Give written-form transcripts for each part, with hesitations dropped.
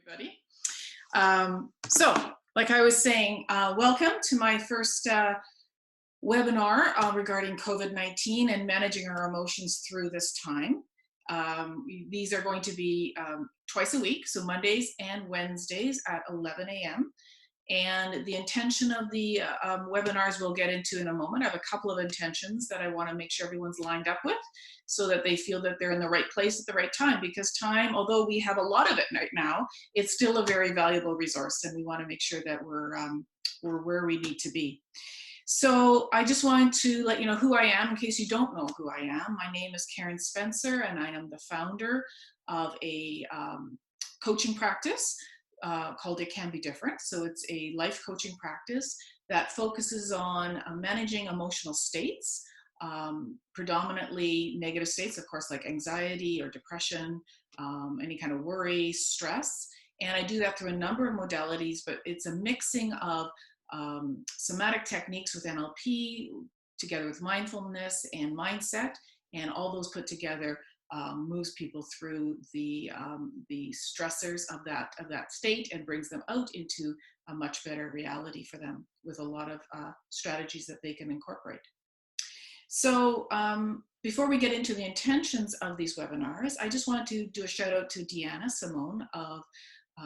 Everybody. So, like I was saying, welcome to my first webinar regarding COVID-19 and managing our emotions through this time. These are going to be twice a week, so Mondays and Wednesdays at 11 a.m. And the intention of the webinars we'll get into in a moment. I have a couple of intentions that I want to make sure everyone's lined up with so that they feel that they're in the right place at the right time, because time, although we have a lot of it right now, it's still a very valuable resource, and we want to make sure that we're where we need to be. So I just wanted to let you know who I am in case you don't know who I am. My name is Karen Spencer, and I am the founder of a coaching practice called It Can Be Different. So it's a life coaching practice that focuses on managing emotional states, predominantly negative states, of course, like anxiety or depression, any kind of worry, stress. And I do that through a number of modalities, but it's a mixing of somatic techniques with NLP, together with mindfulness and mindset, and all those put together moves people through the stressors of that state and brings them out into a much better reality for them with a lot of strategies that they can incorporate. So before we get into the intentions of these webinars, I just wanted to do a shout out to Deanna Simone of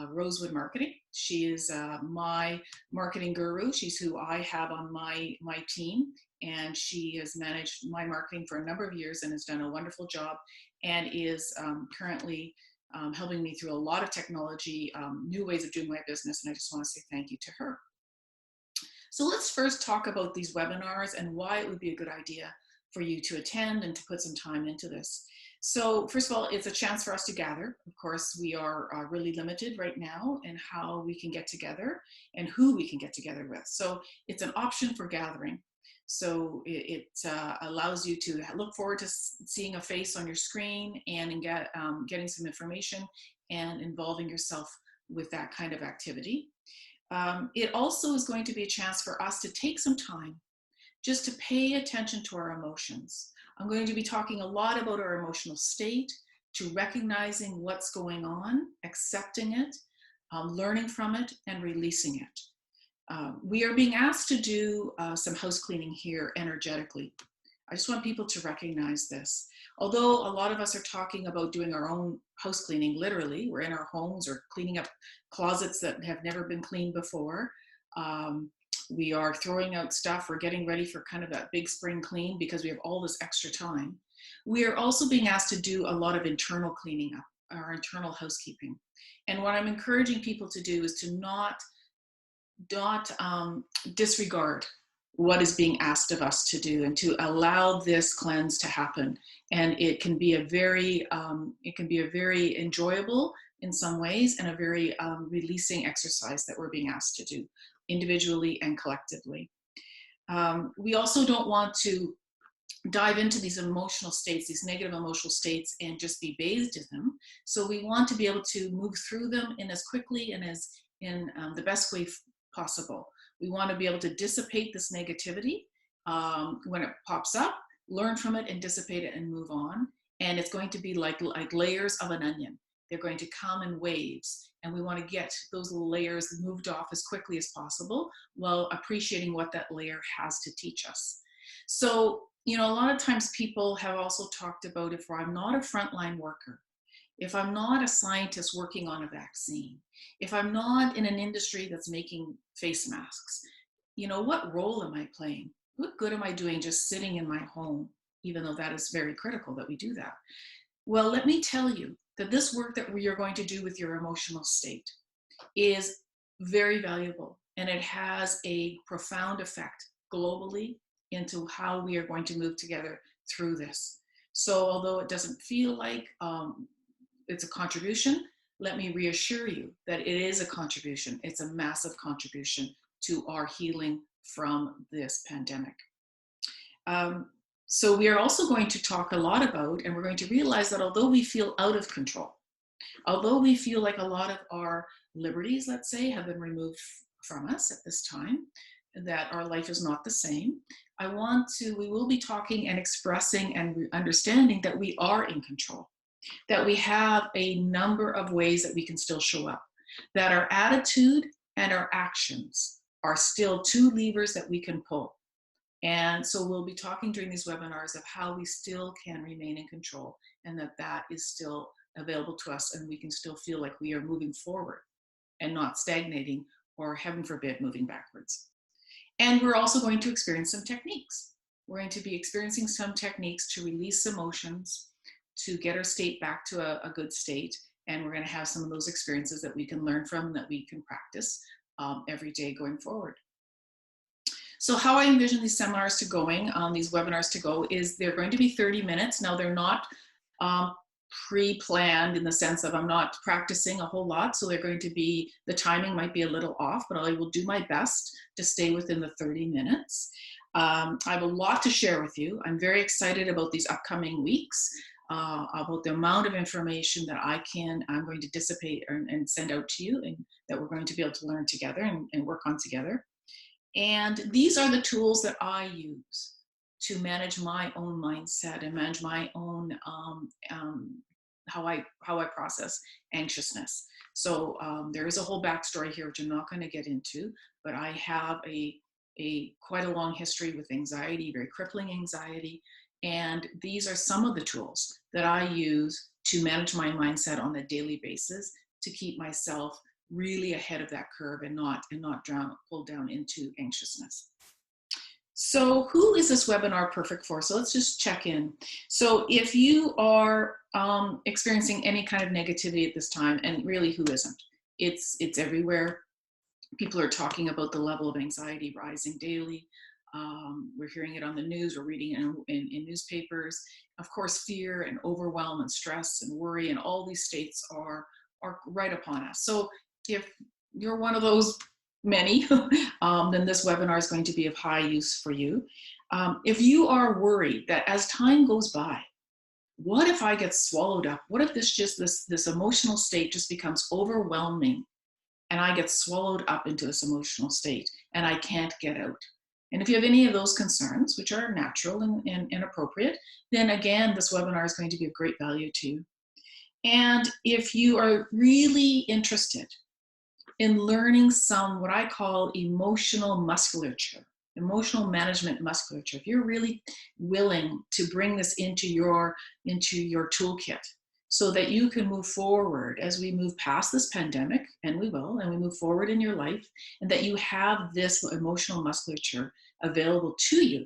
Rosewood Marketing. She is my marketing guru. She's who I have on my team, and she has managed my marketing for a number of years and has done a wonderful job, and is currently helping me through a lot of technology, new ways of doing my business, and I just want to say thank you to her. So let's first talk about these webinars and why it would be a good idea for you to attend and to put some time into this. So first of all, it's a chance for us to gather. Of course, we are really limited right now in how we can get together and who we can get together with. So it's an option for gathering. So it allows you to look forward to seeing a face on your screen and getting some information and involving yourself with that kind of activity. It also is going to be a chance for us to take some time just to pay attention to our emotions. I'm going to be talking a lot about our emotional state, to recognizing what's going on, accepting it, learning from it, and releasing it. We are being asked to do some house cleaning here energetically. I just want people to recognize this. Although a lot of us are talking about doing our own house cleaning, literally, we're in our homes or cleaning up closets that have never been cleaned before. We are throwing out stuff. We're getting ready for kind of that big spring clean because we have all this extra time. We are also being asked to do a lot of internal cleaning up, our internal housekeeping. And what I'm encouraging people to do is to not disregard what is being asked of us to do, and to allow this cleanse to happen. And it can be a very enjoyable in some ways, and a very releasing exercise that we're being asked to do individually and collectively. We also don't want to dive into these emotional states, these negative emotional states, and just be bathed in them. So we want to be able to move through them in as quickly and as in the best way possible. We want to be able to dissipate this negativity when it pops up, learn from it and dissipate it and move on. And it's going to be like layers of an onion. They're going to come in waves, and we want to get those little layers moved off as quickly as possible while appreciating what that layer has to teach us. So, you know, a lot of times people have also talked about, if I'm not a frontline worker, if I'm not a scientist working on a vaccine, if I'm not in an industry that's making face masks, you know, what role am I playing? What good am I doing just sitting in my home, even though that is very critical that we do that? Well, let me tell you that this work that we are going to do with your emotional state is very valuable, and it has a profound effect globally into how we are going to move together through this. So although it doesn't feel like it's a contribution, let me reassure you that it is a contribution. It's a massive contribution to our healing from this pandemic. So we are also going to talk a lot about, and we're going to realize that although we feel out of control, although we feel like a lot of our liberties, let's say, have been removed from us at this time, that our life is not the same, we will be talking and expressing and understanding that we are in control, that we have a number of ways that we can still show up. that our attitude and our actions are still two levers that we can pull. And so we'll be talking during these webinars of how we still can remain in control, and that that is still available to us, and we can still feel like we are moving forward and not stagnating, or heaven forbid, moving backwards. And we're also going to experience some techniques. We're going to be experiencing some techniques to release emotions, to get our state back to a good state. And we're going to have some of those experiences that we can learn from, that we can practice every day going forward. So how I envision these seminars to going, these webinars to go, is they're going to be 30 minutes. Now, they're not pre-planned in the sense of I'm not practicing a whole lot. So they're going to be, the timing might be a little off, but I will do my best to stay within the 30 minutes. I have a lot to share with you. I'm very excited about these upcoming weeks, about the amount of information that I'm going to dissipate and send out to you, and that we're going to be able to learn together and work on together. And these are the tools that I use to manage my own mindset and manage my own how I process anxiousness. So there is a whole backstory here which I'm not going to get into, but I have quite a long history with anxiety, very crippling anxiety, and these are some of the tools that I use to manage my mindset on a daily basis, to keep myself really ahead of that curve and not pulled down into anxiousness. So who is this webinar perfect for? So let's just check in. So if you are experiencing any kind of negativity at this time, and really who isn't? It's everywhere. People are talking about the level of anxiety rising daily. We're hearing it on the news, we're reading it in newspapers. Of course, fear and overwhelm and stress and worry and all these states are right upon us. So if you're one of those many, then this webinar is going to be of high use for you. If you are worried that as time goes by, what if I get swallowed up? What if this emotional state just becomes overwhelming and I get swallowed up into this emotional state and I can't get out? And if you have any of those concerns, which are natural and appropriate, then again, this webinar is going to be of great value to you. And if you are really interested in learning some, what I call emotional musculature, emotional management musculature, if you're really willing to bring this into your toolkit so that you can move forward as we move past this pandemic, and we will, and we move forward in your life, and that you have this emotional musculature available to you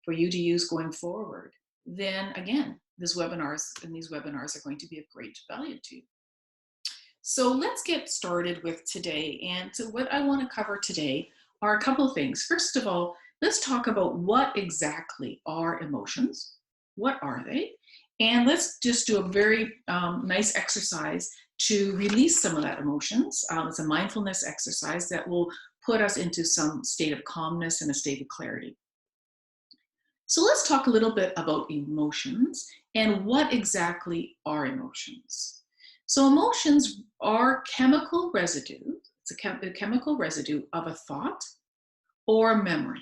for you to use going forward, then again, these webinars are going to be of great value to you. So let's get started with today. And so what I want to cover today are a couple of things. First of all, let's talk about what exactly are emotions. What are they? And let's just do a very nice exercise to release some of that emotions. It's a mindfulness exercise that will put us into some state of calmness and a state of clarity. So let's talk a little bit about emotions and what exactly are emotions. So emotions are chemical residue. It's a chemical residue of a thought or memory.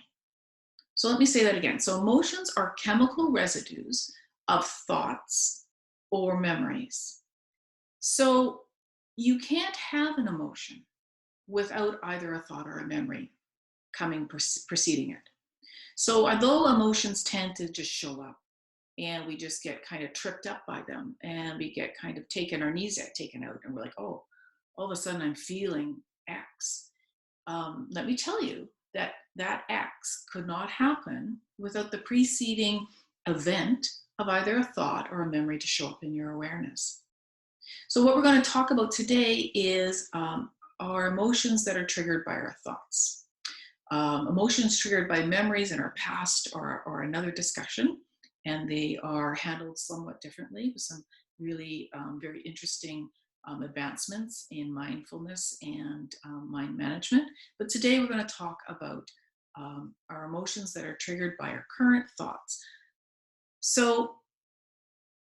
So let me say that again. So emotions are chemical residues of thoughts or memories. So you can't have an emotion without either a thought or a memory preceding it. So although emotions tend to just show up, and we just get kind of tripped up by them, and we get kind of our knees taken out, and we're like, oh, all of a sudden I'm feeling X. Let me tell you that X could not happen without the preceding event of either a thought or a memory to show up in your awareness. So what we're going to talk about today is our emotions that are triggered by our thoughts. Emotions triggered by memories in our past or another discussion. And they are handled somewhat differently with some really very interesting advancements in mindfulness and mind management. But today we're going to talk about our emotions that are triggered by our current thoughts. So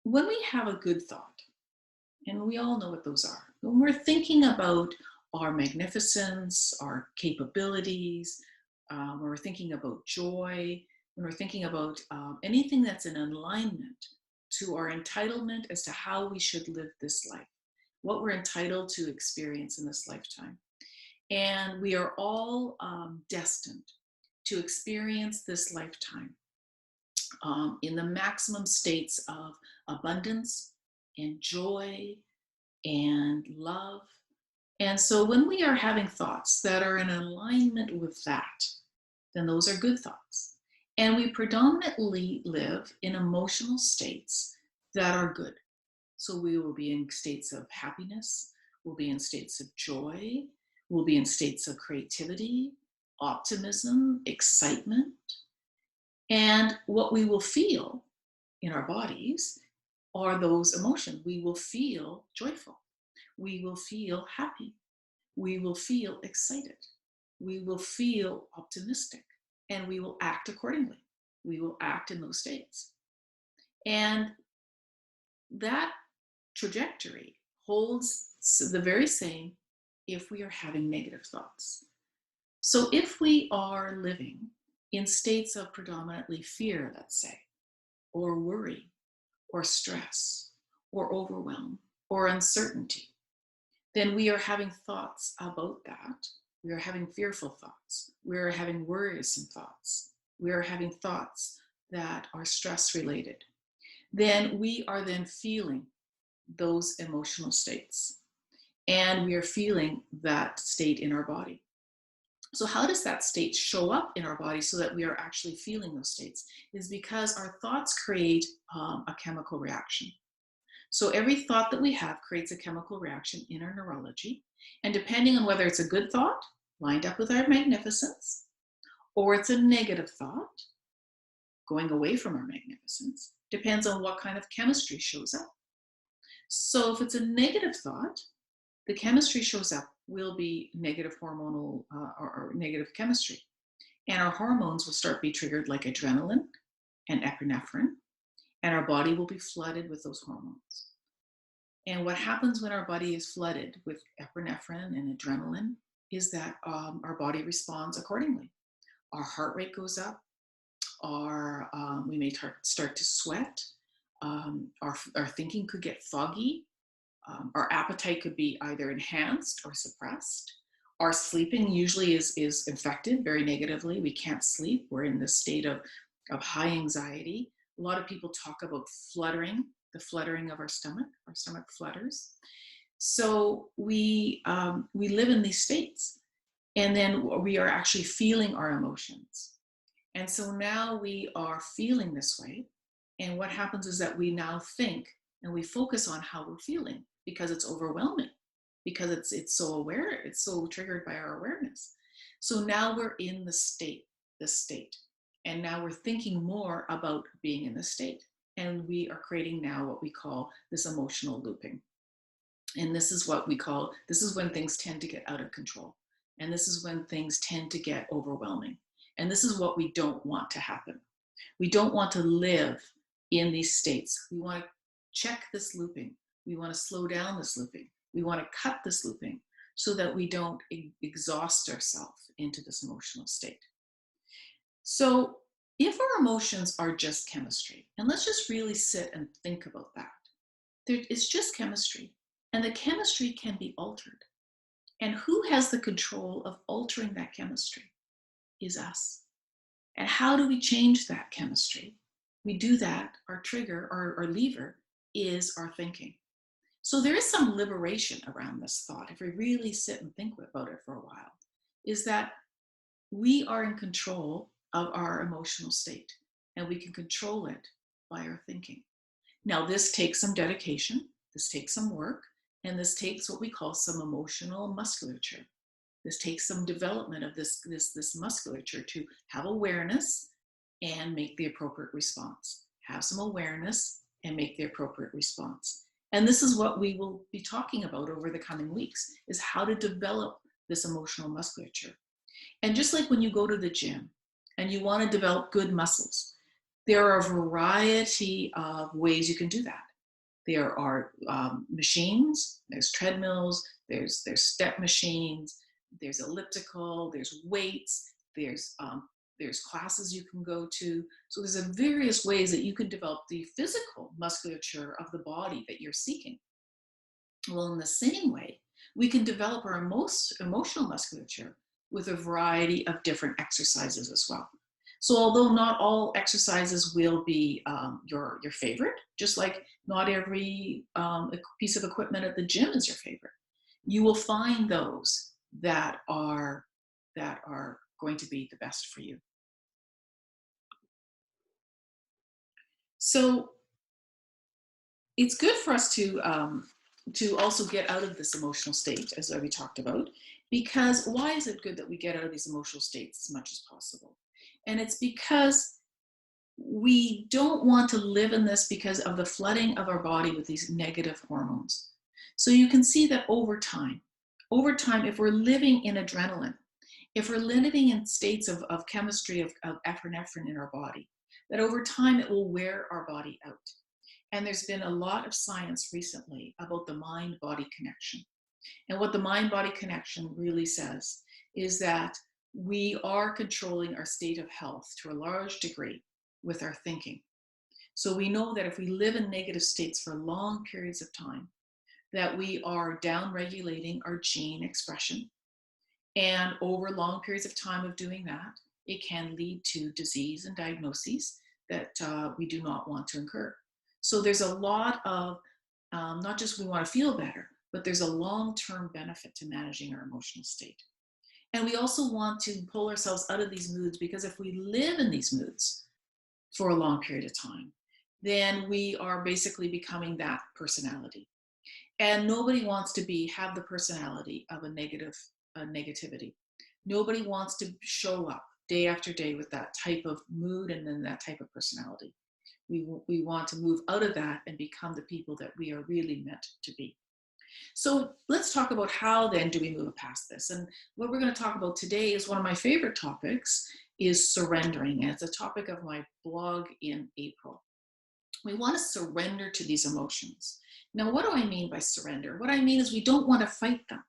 when we have a good thought, and we all know what those are, when we're thinking about our magnificence, our capabilities, when we're thinking about joy, when we're thinking about anything that's in alignment to our entitlement as to how we should live this life, what we're entitled to experience in this lifetime. And we are all destined to experience this lifetime in the maximum states of abundance and joy and love. And so when we are having thoughts that are in alignment with that, then those are good thoughts. And we predominantly live in emotional states that are good. So we will be in states of happiness, we'll be in states of joy, we'll be in states of creativity, optimism, excitement. And what we will feel in our bodies are those emotions. We will feel joyful. We will feel happy. We will feel excited. We will feel optimistic, and we will act accordingly. We will act in those states. And that trajectory holds the very same if we are having negative thoughts. So if we are living in states of predominantly fear, let's say, or worry, or stress, or overwhelm, or uncertainty, then we are having thoughts about that. We are having fearful thoughts. We are having worrisome thoughts. We are having thoughts that are stress related. Then we are then feeling those emotional states. And we are feeling that state in our body. So how does that state show up in our body so that we are actually feeling those states? Is because our thoughts create a chemical reaction. So every thought that we have creates a chemical reaction in our neurology. And depending on whether it's a good thought, lined up with our magnificence, or it's a negative thought, going away from our magnificence, depends on what kind of chemistry shows up. So if it's a negative thought, the chemistry shows up will be negative hormonal or negative chemistry. And our hormones will start be triggered like adrenaline and epinephrine, and our body will be flooded with those hormones. And what happens when our body is flooded with epinephrine and adrenaline is that our body responds accordingly. Our heart rate goes up, we may start to sweat, our thinking could get foggy, our appetite could be either enhanced or suppressed. Our sleeping usually is affected very negatively. We can't sleep. We're in this state of high anxiety. A lot of people talk about fluttering, the fluttering of our stomach flutters. So we live in these states, and then we are actually feeling our emotions. And so now we are feeling this way. And what happens is that we now think and we focus on how we're feeling because it's overwhelming, because it's so aware, it's so triggered by our awareness. So now we're in the state. And now we're thinking more about being in the state. And we are creating now what we call this emotional looping. And this is when things tend to get out of control. And this is when things tend to get overwhelming. And this is what we don't want to happen. We don't want to live in these states. We want to check this looping. We want to slow down this looping. We want to cut this looping so that we don't exhaust ourselves into this emotional state. So if our emotions are just chemistry, and let's just really sit and think about that. It's just chemistry, and the chemistry can be altered. And who has the control of altering that chemistry? Is us. And how do we change that chemistry? We do that, our trigger, our lever, is our thinking. So there is some liberation around this thought, if we really sit and think about it for a while, is that we are in control of our emotional state, and we can control it by our thinking. Now, this takes some dedication, this takes some work, and this takes what we call some emotional musculature. This takes some development of this musculature to have awareness and make the appropriate response. Have some awareness and make the appropriate response. And this is what we will be talking about over the coming weeks, is how to develop this emotional musculature. And just like when you go to the gym and you want to develop good muscles, there are a variety of ways you can do that. There are machines, there's treadmills, there's step machines, there's elliptical, there's weights, there's classes you can go to. So there's various ways that you can develop the physical musculature of the body that you're seeking. Well, in the same way, we can develop our emotional musculature with a variety of different exercises as well. So, although not all exercises will be your favorite, just like not every piece of equipment at the gym is your favorite, you will find those that are going to be the best for you. So, it's good for us to also get out of this emotional state, as we talked about, because why is it good that we get out of these emotional states as much as possible? And it's because we don't want to live in this because of the flooding of our body with these negative hormones. So you can see that over time, if we're living in adrenaline, if we're living in states of chemistry of epinephrine in our body, that over time it will wear our body out. And there's been a lot of science recently about the mind body connection. And what the mind body connection really says is that we are controlling our state of health to a large degree with our thinking. So we know that if we live in negative states for long periods of time, that we are down regulating our gene expression. And over long periods of time of doing that, it can lead to disease and diagnoses that we do not want to incur. So there's a lot of, not just we want to feel better, but there's a long-term benefit to managing our emotional state. And we also want to pull ourselves out of these moods, because if we live in these moods for a long period of time, then we are basically becoming that personality. And nobody wants to have the personality of a negativity. Nobody wants to show up day after day with that type of mood and then that type of personality. We want to move out of that and become the people that we are really meant to be. So let's talk about how then do we move past this. And what we're going to talk about today is one of my favorite topics, is surrendering. And it's a topic of my blog in April. We want to surrender to these emotions. Now, what do I mean by surrender? What I mean is we don't want to fight them.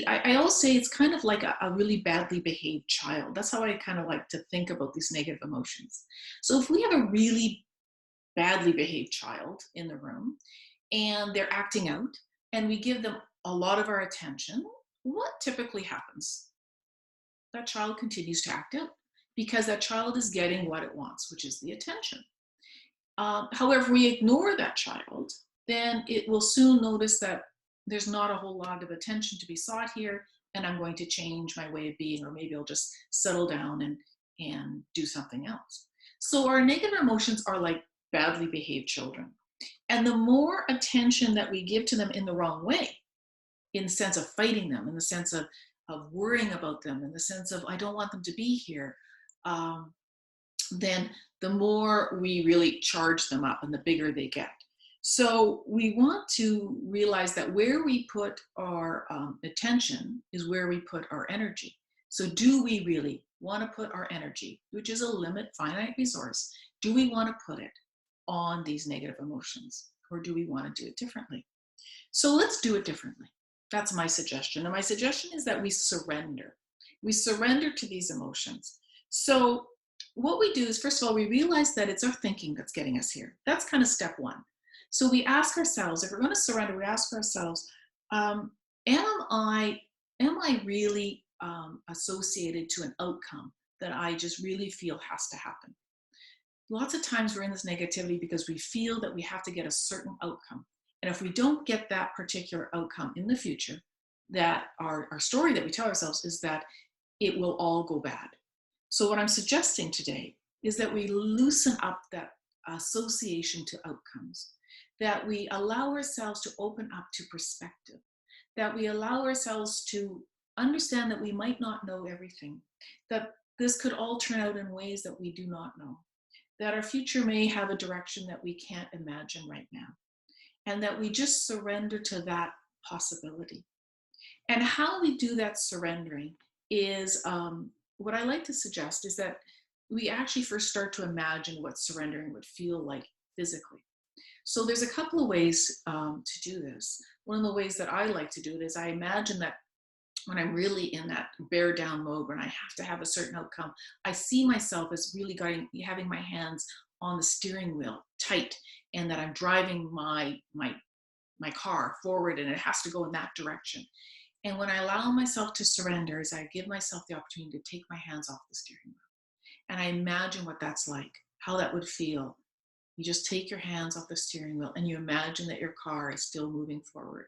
I always say it's kind of like a really badly behaved child. That's how I kind of like to think about these negative emotions. So if we have a really badly behaved child in the room and they're acting out and we give them a lot of our attention, what typically happens? That child continues to act out because that child is getting what it wants, which is the attention. However, we ignore that child, then it will soon notice that there's not a whole lot of attention to be sought here, and I'm going to change my way of being, or maybe I'll just settle down and do something else. So our negative emotions are like badly behaved children. And the more attention that we give to them in the wrong way, in the sense of fighting them, in the sense of worrying about them, in the sense of I don't want them to be here, then the more we really charge them up and the bigger they get. So we want to realize that where we put our attention is where we put our energy. So do we really want to put our energy, which is a finite resource, do we want to put it on these negative emotions, or do we want to do it differently? So let's do it differently. That's my suggestion. And my suggestion is that we surrender. We surrender to these emotions. So what we do is, first of all, we realize that it's our thinking that's getting us here. That's kind of step one. So we ask ourselves, if we're going to surrender, we ask ourselves, am I really associated to an outcome that I just really feel has to happen? Lots of times we're in this negativity because we feel that we have to get a certain outcome. And if we don't get that particular outcome in the future, that our story that we tell ourselves is that it will all go bad. So what I'm suggesting today is that we loosen up that association to outcomes, that we allow ourselves to open up to perspective, that we allow ourselves to understand that we might not know everything, that this could all turn out in ways that we do not know, that our future may have a direction that we can't imagine right now, and that we just surrender to that possibility. And how we do that surrendering is, what I like to suggest is that we actually first start to imagine what surrendering would feel like physically. So there's a couple of ways to do this. One of the ways that I like to do it is I imagine that when I'm really in that bear down mode, when I have to have a certain outcome, I see myself as really having my hands on the steering wheel tight, and that I'm driving my my car forward and it has to go in that direction. And when I allow myself to surrender, is I give myself the opportunity to take my hands off the steering wheel. And I imagine what that's like, how that would feel. You just take your hands off the steering wheel and you imagine that your car is still moving forward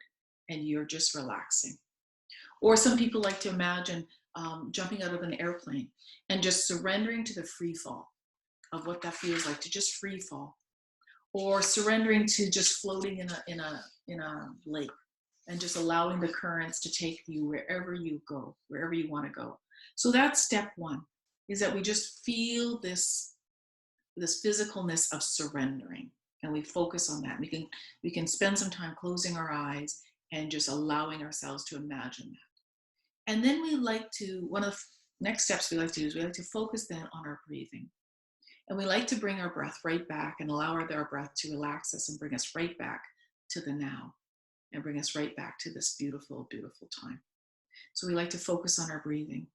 and you're just relaxing. Or some people like to imagine jumping out of an airplane and just surrendering to the free fall of what that feels like, to just free fall. Or surrendering to just floating in a lake and just allowing the currents to take you wherever you go, wherever you want to go. So that's step one, is that we just feel this physicalness of surrendering, and we focus on that. We can spend some time closing our eyes and just allowing ourselves to imagine that. And then one of the next steps we like to do is we like to focus then on our breathing. And we like to bring our breath right back and allow our breath to relax us and bring us right back to the now and bring us right back to this beautiful, beautiful time. So we like to focus on our breathing.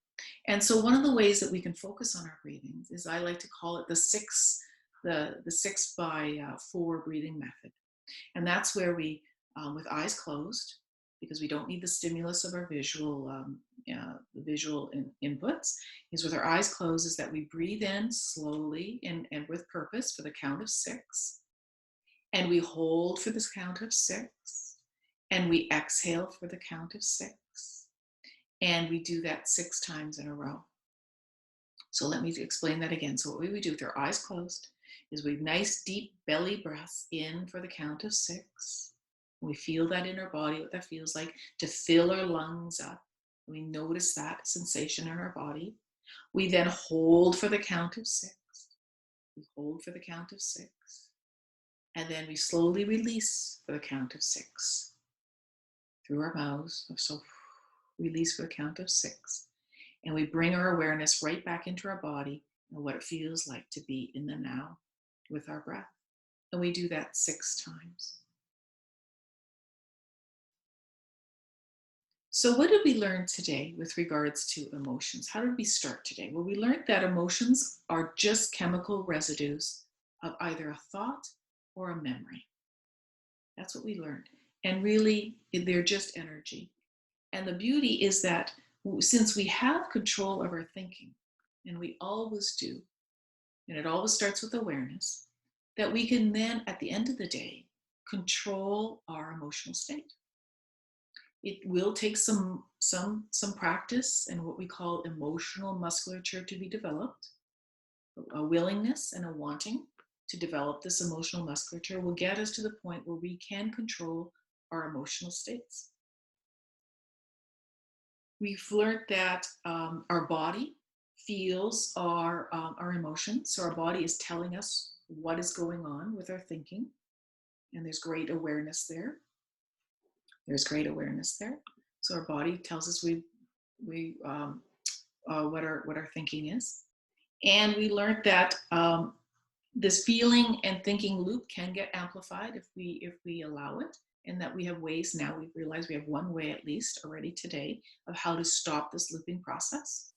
And so one of the ways that we can focus on our breathing is, I like to call it the 6x4 breathing method. And that's where we, with eyes closed, because we don't need the stimulus of our visual inputs, is with our eyes closed, is that we breathe in slowly and with purpose for the count of 6. And we hold for this count of 6. And we exhale for the count of 6. And we do that 6 times in a row. So let me explain that again. So what we would do with our eyes closed is we nice deep belly breaths in for the count of 6. We feel that in our body, what that feels like to fill our lungs up. We notice that sensation in our body. We then hold for the count of 6. We hold for the count of 6. And then we slowly release for the count of 6 through our mouths. So release for the count of 6. And we bring our awareness right back into our body and what it feels like to be in the now with our breath. And we do that 6 times. So what did we learn today with regards to emotions? How did we start today? Well, we learned that emotions are just chemical residues of either a thought or a memory. That's what we learned. And really, they're just energy. And the beauty is that since we have control of our thinking, and we always do, and it always starts with awareness, that we can then, at the end of the day, control our emotional state. It will take some practice and what we call emotional musculature to be developed. A willingness and a wanting to develop this emotional musculature will get us to the point where we can control our emotional states. We've learned that our body feels our emotions. So our body is telling us what is going on with our thinking. And there's great awareness there. There's great awareness there. So our body tells us what our thinking is. And we learned that this feeling and thinking loop can get amplified if we allow it, and that we have ways now. We've realized we have one way at least already today of how to stop this looping process.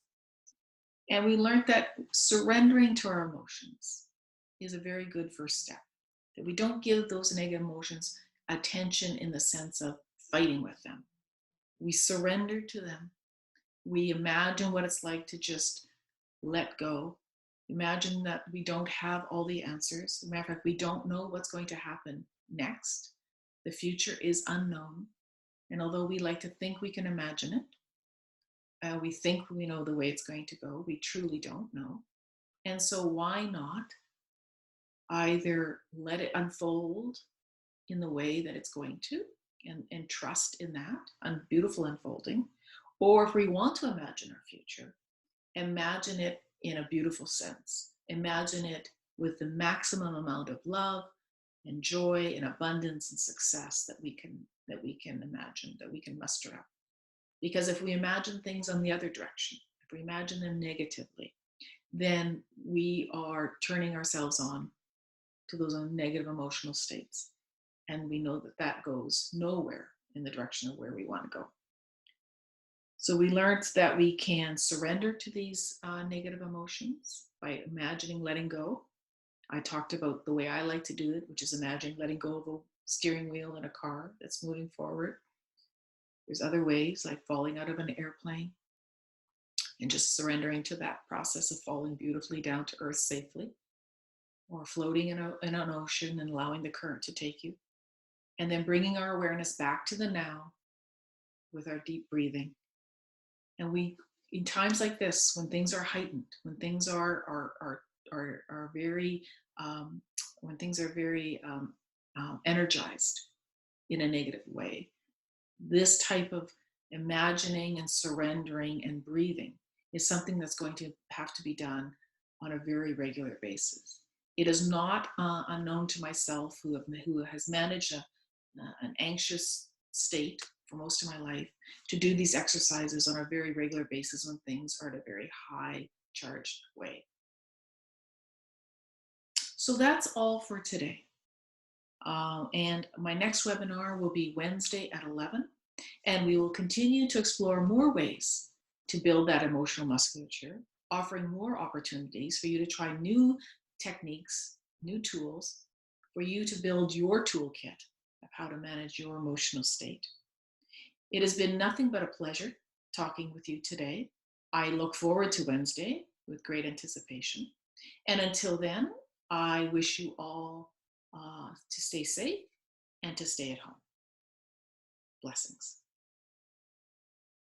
And we learned that surrendering to our emotions is a very good first step, that we don't give those negative emotions attention in the sense of fighting with them. We surrender to them. We imagine what it's like to just let go. Imagine that we don't have all the answers. As a matter of fact, we don't know what's going to happen next. The future is unknown. And although we like to think we can imagine it, we think we know the way it's going to go, we truly don't know. And so why not either let it unfold in the way that it's going to, and trust in that beautiful unfolding. Or if we want to imagine our future, imagine it in a beautiful sense. Imagine it with the maximum amount of love and joy and abundance and success that we can imagine, that we can muster up. Because if we imagine things on the other direction, if we imagine them negatively, then we are turning ourselves on to those negative emotional states. And we know that that goes nowhere in the direction of where we want to go. So we learned that we can surrender to these negative emotions by imagining letting go. I talked about the way I like to do it, which is imagining letting go steering wheel in a car that's moving forward. There's other ways, like falling out of an airplane and just surrendering to that process of falling beautifully down to earth safely, or floating in an ocean and allowing the current to take you. And then bringing our awareness back to the now with our deep breathing. And we, in times like this, when things are heightened, when things are very, when things are very energized in a negative way, this type of imagining and surrendering and breathing is something that's going to have to be done on a very regular basis. It is not unknown to myself, who has managed an anxious state for most of my life, to do these exercises on a very regular basis when things are at a very high charged way. So that's all for today. And my next webinar will be Wednesday at 11. And we will continue to explore more ways to build that emotional musculature, offering more opportunities for you to try new techniques, new tools, for you to build your toolkit of how to manage your emotional state. It has been nothing but a pleasure talking with you today. I look forward to Wednesday with great anticipation. And until then, I wish you all to stay safe and to stay at home. Blessings.